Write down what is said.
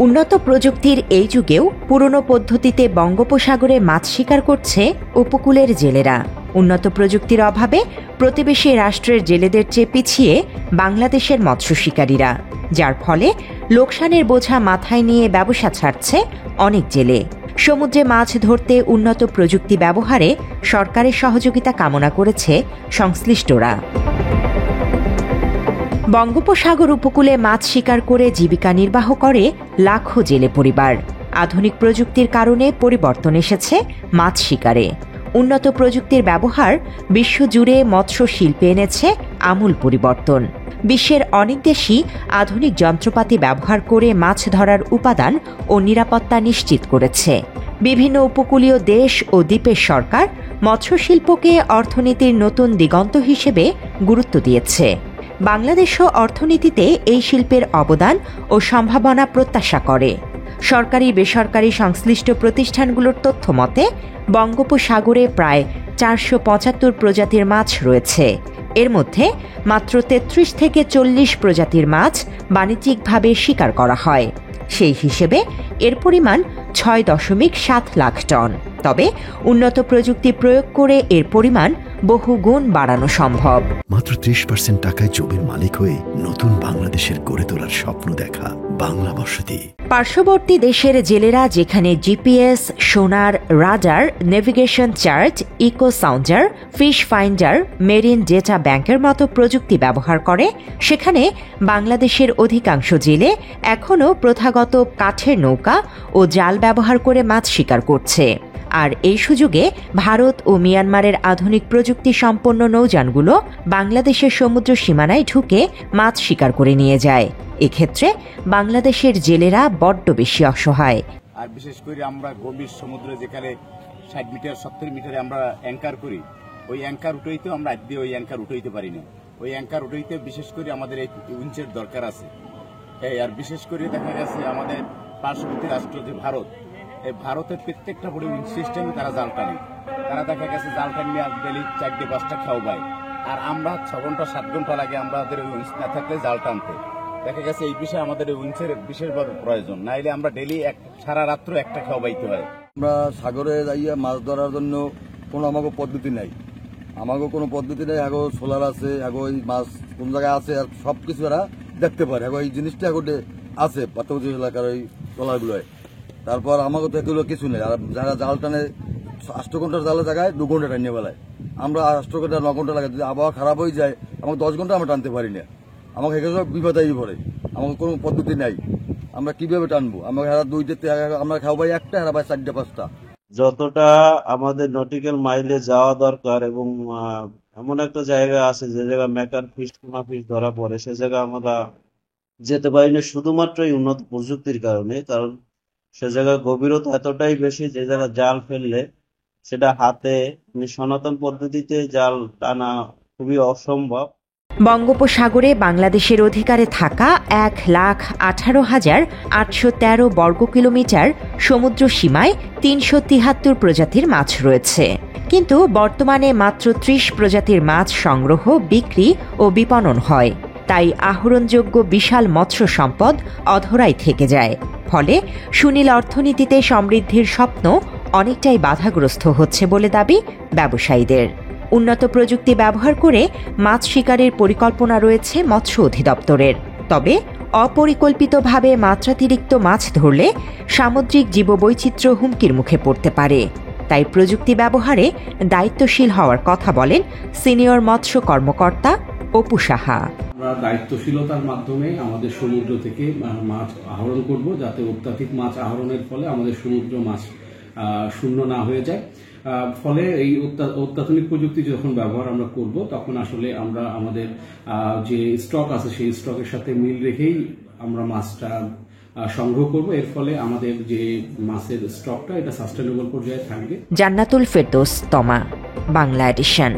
উন্নত প্রযুক্তির এই যুগেও পুরনো পদ্ধতিতে বঙ্গোপসাগরে মাছ শিকার করছে উপকূলের জেলেরা। উন্নত প্রযুক্তির অভাবে প্রতিবেশী রাষ্ট্রের জেলেদের চেয়ে পিছিয়ে বাংলাদেশের মৎস্য শিকারীরা, যার ফলে লোকসানের বোঝা মাথায় নিয়ে ব্যবসা ছাড়ছে অনেক জেলে। সমুদ্রে মাছ ধরতে উন্নত প্রযুক্তি ব্যবহারে সরকারের সহযোগিতা কামনা করেছে সংশ্লিষ্টরা। বঙ্গোপসাগর উপকূলে মাছ শিকার করে জীবিকা নির্বাহ করে লাখো জেলে পরিবার। আধুনিক প্রযুক্তির কারণে পরিবর্তন এসেছে মাছ শিকারে। উন্নত প্রযুক্তির ব্যবহার বিশ্বজুড়ে মৎস্য শিল্পে এনেছে আমূল পরিবর্তন। বিশ্বের অনেক দেশই আধুনিক যন্ত্রপাতি ব্যবহার করে মাছ ধরার উপাদান ও নিরাপত্তা নিশ্চিত করেছে। বিভিন্ন উপকূলীয় দেশ ও দ্বীপের সরকার মৎস্য শিল্পকে অর্থনীতির নতুন দিগন্ত হিসেবে গুরুত্ব দিয়েছে। বাংলাদেশও অর্থনীতিতে এই শিল্পের অবদান ও সম্ভাবনা প্রত্যাশা করে। সরকারি বেসরকারি সংশ্লিষ্ট প্রতিষ্ঠানগুলোর তথ্য মতে বঙ্গোপসাগরে প্রায় 475 প্রজাতির মাছ রয়েছে। এর মধ্যে মাত্র 33 থেকে 40 প্রজাতির মাছ বাণিজ্যিকভাবে শিকার করা হয়। সেই হিসেবে এর পরিমাণ 6.7 লাখ টন। তবে উন্নত প্রযুক্তি প্রয়োগ করে এর পরিমাণ বহুগুণ বাড়ানো সম্ভব। মাত্র 30% টাকায় জমির মালিক হয়ে নতুন বাংলাদেশের গড়ে তোলার স্বপ্ন দেখা বাংলা বসতি। পার্শ্ববর্তী দেশের জেলেরা যেখানে GPS, sonar, radar, navigation chart, echo sounder, fish finder, marine data ব্যাংকের মতো প্রযুক্তি ব্যবহার করে, সেখানে বাংলাদেশের অধিকাংশ জেলে এখনও প্রথাগত কাঠের নৌকা ও জাল ব্যবহার করে মাছ শিকার করছে। আর এই সুযোগে ভারত ও মিয়ানমারের আধুনিক প্রযুক্তি সম্পন্ন নৌযানগুলো বাংলাদেশের সমুদ্র সীমানায় ঢুকে মাছ শিকার করে নিয়ে যায়। এক্ষেত্রে বাংলাদেশের জেলেরা বড্ড বেশি অসহায়। আর বিশেষ করে আমরা গভীর সমুদ্রে যেখানে 60 মিটার 70 মিটারে আমরা অ্যাঙ্কার করি, ওই অ্যাঙ্কার উঠাইতেও আমরা ওই অ্যাঙ্কার উঠাইতে পারি না। ওই অ্যাঙ্কার উঠাইতে বিশেষ করে আমাদের এই উইঞ্চের দরকার আছে। আর বিশেষ করে দেখা গেছে আমাদের পার্শ্ববর্তী রাষ্ট্র যে ভারত, এই ভারতের প্রত্যেকটা বড় উইঞ্চ সিস্টেমে তারা জাল টানে। তারা দেখা গেছে জাল টানিয়ে ডেলি 4-5টা খাও পায়। আর আমরা 6 ঘন্টা 7 ঘন্টা লাগে আমাদের ওই উইঞ্চ না থাকলে জাল টানতে। দেখা গেছে এই বিষয়ে আমাদের ওই উইঞ্চের বিশেষভাবে প্রয়োজন, নাইলে আমরা ডেলি সারা রাত্র একটা খাওয়া পাইতে হয়। আমরা সাগরে যাইয়া মাছ ধরার জন্য কোনো আমাকে পদ্ধতি নাই। আমাকে কোনো পদ্ধতি নেই। আগো সোলার আছে, আগো এই মাছ কোন জায়গায় আছে আর সব কিছু এরা দেখতে পারে। আগো এই জিনিসটা আগোটে আছে পার্শ্ববর্তী এলাকার ওই ট্রলারগুলোয়। তারপর আমাকে তো এগুলো কিছু নেই। আর যারা জাল টানে 8 ঘন্টার জালের জায়গায় 2 ঘন্টা টানিয়ে বেলায়। আমরা 8 ঘন্টা 9 ঘন্টা লাগে। যদি আবহাওয়া খারাপ হয়ে যায় আমাকে 10 ঘন্টা আমরা টানতে পারি না। আমাকে এগুলো বিপদাই পড়ে। আমাকে কোনো পদ্ধতি নাই। আমরা কিভাবে টানবো? আমাকে হারা 2-3 আমরা খাও ভাই একটা, হারা ভাই 4-5টা। যতটা আমাদের নটিক্যাল মাইলে যাওয়া দরকার এবং এমন একটা জায়গা আছে যে জায়গায় মেকার ফিশ, টুনা ফিশ ধরা পড়ে, সে জায়গায় আমরা যেতে পারি না শুধুমাত্র এই উন্নত প্রযুক্তির কারণে। কারণ সে জায়গায় গভীরতা এতটাই বেশি যে জায়গায় জাল ফেললে সেটা হাতে সনাতন পদ্ধতিতে জাল টানা খুবই অসম্ভব। বঙ্গোপসাগরে বাংলাদেশের অধিকারে থাকা 1,18,813 বর্গ কিলোমিটার সমুদ্র সীমায় 373 প্রজাতির মাছ রয়েছে। কিন্তু বর্তমানে মাত্র 30 প্রজাতির মাছ সংগ্রহ, বিক্রি ও বিপণন হয়। তাই আহরণযোগ্য বিশাল মৎস্য সম্পদ অধরাই থেকে যায়। ফলে সুনীল অর্থনীতিতে সমৃদ্ধির স্বপ্ন অনেকটাই বাধাগ্রস্ত হচ্ছে বলে দাবি ব্যবসায়ীদের। উন্নত প্রযুক্তি ব্যবহার করে মাছ শিকারের পরিকল্পনা রয়েছে মৎস্য অধিদপ্তরের। তবে অপরিকল্পিতভাবে মাত্রাতিরিক্ত মাছ ধরলে সামুদ্রিক জীববৈচিত্র্য হুমকির মুখে পড়তে পারে। তাই প্রযুক্তি ব্যবহারে দায়িত্বশীল হওয়ার কথা বলেন সিনিয়র মৎস্য কর্মকর্তা অপু সাহা। আমরা দায়িত্বশীলতার মাধ্যমে আমাদের সমুদ্র থেকে মাছ আহরণ করব, যাতে অত্যাধিক মাছ আহরণের ফলে আমাদের সমুদ্র মাছ শূন্য না হয়ে যায়। ফলে এই অত্যাধুনিক প্রযুক্তি যখন ব্যবহার আমরা করব, তখন আসলে আমরা আমাদের যে স্টক আছে সেই স্টকের সাথে মিল রেখেই আমরা মাছটা সংগ্রহ করব। এর ফলে আমাদের যে মাছের স্টকটা এটা সাস্টেনেবল পর্যায়ে থাকবে। জান্নাতুল ফেরদৌস, তমা, বাংলা এডিশন।